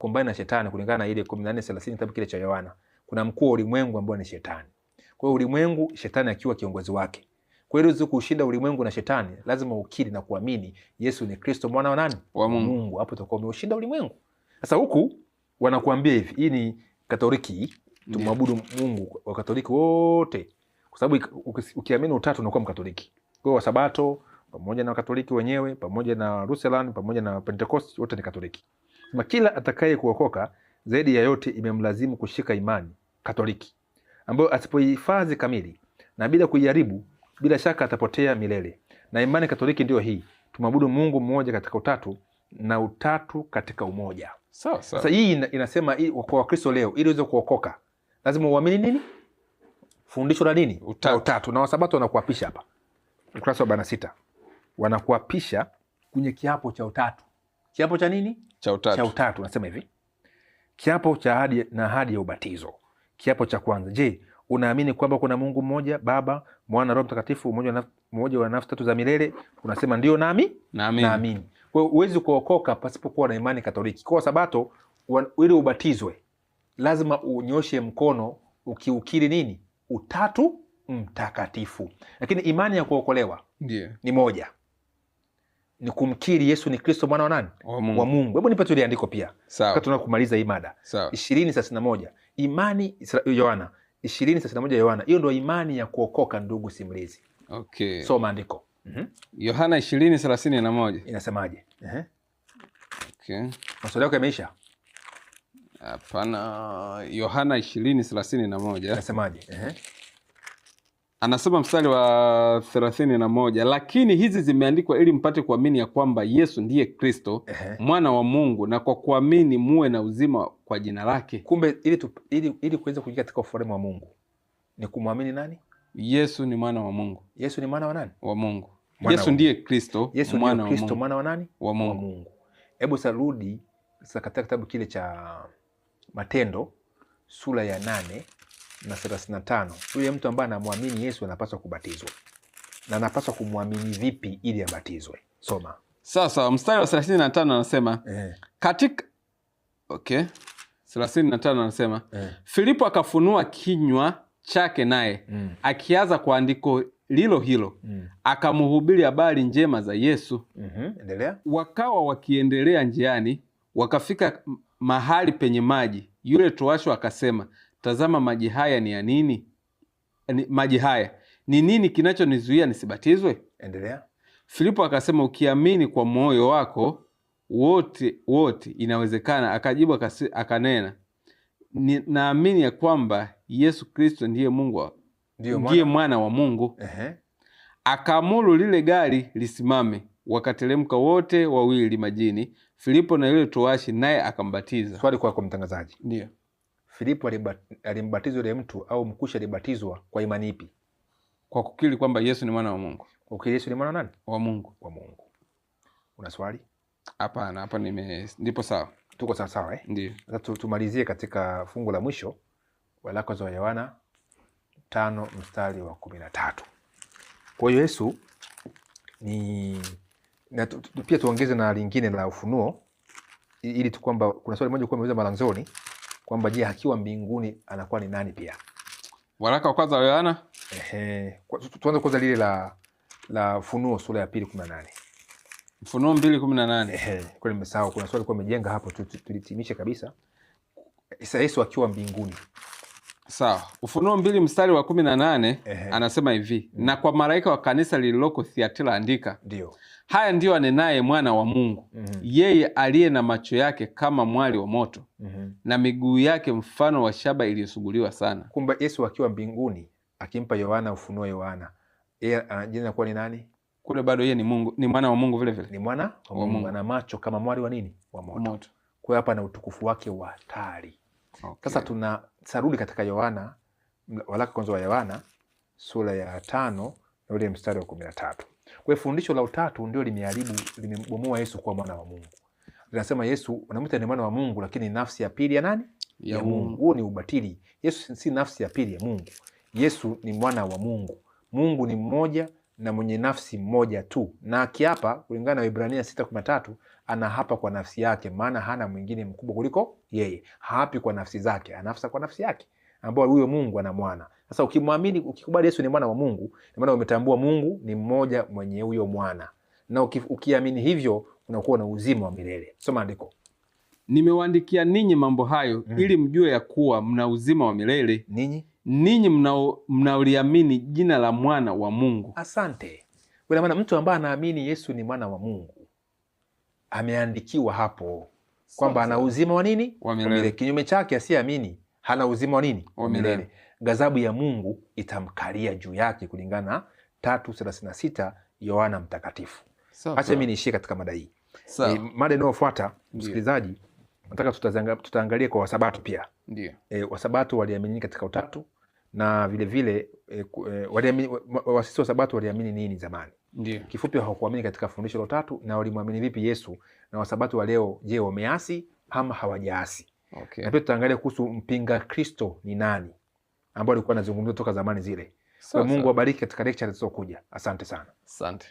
kukombana na shetani kulingana na ile 14:30 kitabu kile cha Yohana. Kuna mkuu wa ulimwengu ambaye ni shetani. Kwa hiyo ulimwengu, shetani akiwa kiongozi wake. Kwa hiyo ili kushinda ulimwengu na shetani, lazima ukiri na kuamini Yesu ni Kristo mwana wa nani? Wa Mungu. Hapo utakuwa umeshinda ulimwengu. Sasa huku wanakuambia hivi, hii ni Katoliki, tumwabudu Mungu wa Katoliki wote. Kwa sababu ukiamini utatu unakuwa Mkatoliki. Kwa hiyo Wasabato pamoja na Wakatoliki wenyewe, pamoja na Lutheran, pamoja na Pentecost, wote ni Katoliki. Sema kila atakaye kuokoka zaidi ya yote imemlazimu kushika imani Katoliki, ambayo asipoihifadhi kamili na bila kuijaribu, bila shaka atapotea milele. Na imani Katoliki ndio hii: tumwabudu Mungu mmoja katika utatu na utatu katika umoja. Sawa. Sasa hii inasema kwa Wakristo leo, ili uweze kuokoka lazima uamini nini? Fundisho la nini? Utatu. Na Wasabato wanakuapisha hapa ukurasa wa 46, wanakuapisha kwenye kiapo cha utatu. Kiapo cha nini? Cha utatu. Nasema hivi: kiapo cha ahadi ya ubatizo. Kiapo cha kwanza: je, unaamini kwamba kuna Mungu mmoja, Baba, Mwana na Roho Mtakatifu, mmoja wa nafsi tatu za milele? Unasema ndio, naamini. Kwa hiyo huwezi kuokoka pasipokuwa na imani Katoliki. Kwa Sabato, ili ubatizwe lazima unyoshe mkono ukiukiri nini? Utatu Mtakatifu. Lakini imani ya kuokolewa ni moja, ni kumkiri Yesu ni Kristo mwana wa nani? Wa Mungu. Hebu nipe tu ile andiko pia. Wakati tunakumaliza hii mada. 20:31. Imani Yohana 20:31 Yohana. Hiyo ndio imani ya kuokoka, ndugu simulizi. Okay. Soma andiko. Yohana 20:31. Inasemaje? Okay. Maswali yako yameisha? Hapana. Yohana 20:31. Inasemaje? Anasema mstari wa 31, lakini hizi zimeandikwa ili mpate kuamini ya kwamba Yesu ndiye Kristo mwana wa Mungu, na kwa kuamini muwe na uzima kwa jina lake. Kumbe ili kuweza kuingia katika ufalme wa Mungu ni kumwamini nani? Yesu ni mwana wa Mungu. Yesu ni mwana wa nani? Wa Mungu. Yesu ndiye Kristo, mwana wa Mungu. Mwana wa nani? Wa Mungu. Hebu sarudi katika kitabu kile cha Matendo sura ya 8 na 35. Yule mtu ambaye anamwamini Yesu anapaswa kubatizwa. Na anapaswa kumwamini vipi ili abatizwe? Soma. Sasa mstari wa 35 anasema katika 35 anasema Filipo akafunua kinywa chake naye akianza kwa andiko lilo hilo akamhubiri habari njema za Yesu. Endelea. Wakawa wakiendelea njiani, wakafika mahali penye maji. Yule towashi akasema, tazama, maji haya ni ya nini? Maji haya ni nini kinachonizuia nisibatizwe? Endelea. Filipo akasema, ukiamini kwa moyo wako wote inawezekana. Akajibu akanena, naamini ya kwamba Yesu Kristo ndiye mwana wa Mungu. Akaamuru lile gari lisimame, wakateremka wote wawili majini, Filipo na yule towashi, naye akambatiza. Swali kwako mtangazaji. Ndio. Filipo alimbatizwa yule mtu au mkusha alibatizwa kwa imani ipi? Kwa kukiri kwamba Yesu ni mwana wa Mungu. Kukiri Yesu ni mwana wa nani? Wa Mungu. Wa Mungu. Una swali? Tuko sawa Ndio. Sasa tumalizie katika fungu la mwisho waraka wa Yohana 5 mstari wa 13. Kwa hiyo Yesu na pia tuongeze na lingine la Ufunuo ili tu kwamba kuna swali moja kwa nimeuliza mwanzoni kwamba je, akiwa mbinguni anakuwa ni nani pia? Waraka wa kwanza wa Yohana. Tuanze kwanza lile la Ufunuo sura ya 2:18. Ufunuo 2:18. Kwa nimesahau kuna swali kwa umejenga hapo, tulitimishe kabisa. Yesu akiwa mbinguni. Sawa. Ufunuo 2 mstari wa 18 anasema hivi, na kwa malaika wa kanisa lililoko Thiatira andika, ndio haya ndio anenaye mwana wa Mungu, yeye aliye na macho yake kama mwali wa moto, na miguu yake mfano wa shaba iliyosuguliwa sana. Kumbe Yesu akiwa mbinguni akimpa Yohana ufunuo Yohana, yeye anajina kuwa ni nani? Kule bado yeye ni Mungu, ni mwana wa Mungu vile vile. Ni mwana wa Mungu, ana macho kama mwali wa nini? Wa moto. Kwa hapa na utukufu wake wa hatari. Sasa tunarudi katika Yohana, waraka kwanza wa Yohana sura ya 5 na ule mstari wa 13. Kwa hiyo fundisho la utatu ndio limebomoa Yesu kuwa mwana wa Mungu. Linasema Yesu unamwita ni mwana wa Mungu lakini nafsi ya pili ya nani? Ya Mungu. Huo ni ubatili. Yesu si nafsi ya pili ya Mungu. Yesu ni mwana wa Mungu. Mungu ni mmoja na mwenye nafsi mmoja tu, na akiapa kulingana na Waebrania 6:13 anahapa kwa nafsi yake, maana hana mwingine mkubwa kuliko yeye. Haapi kwa nafsi zake, anafsa kwa nafsi yake, ambao huyo Mungu ana mwana. Sasa ukimwamini, ukikubali Yesu ni mwana wa Mungu, na maana umetambua Mungu ni mmoja mwenye huyo mwana, na ukiamini hivyo unakuwa na uzima wa milele. Soma andiko. Nimewaandikia ninyi mambo hayo ili mjue ya kuwa mna uzima wa milele ninyi mnaoliamini jina la mwana wa Mungu. Asante. Kwa maana mtu ambaye anaamini Yesu ni mwana wa Mungu ameandikiwa hapo kwamba ana uzima wa nini? Wa milele. Kinyume chake asiamini hana uzima wa nini? Wa milele. Ghadhabu ya Mungu itamkalia juu yake kulingana na 3:36 Yohana Mtakatifu. Acha mimi niishie katika mada hii. Mada inayofuata msikilizaji, nataka tutaangalia kwa Wasabato pia. Ndio. Wasabato waliamini katika utatu, na vile vile wasisi Wasabato waliamini nini zamani? Ndio. Kifupi, hawakuamini katika fundisho la utatu, na walimwamini vipi Yesu? Na Wasabato wa leo, je, wameasi ama hawajaasi? Okay. Na pia tutaangalia kuhusu mpinga Kristo ni nani, ambao alikuwa anazungumzwa toka zamani zile. Mungu awabariki katika lecture zilizokuja. Asante sana. Asante.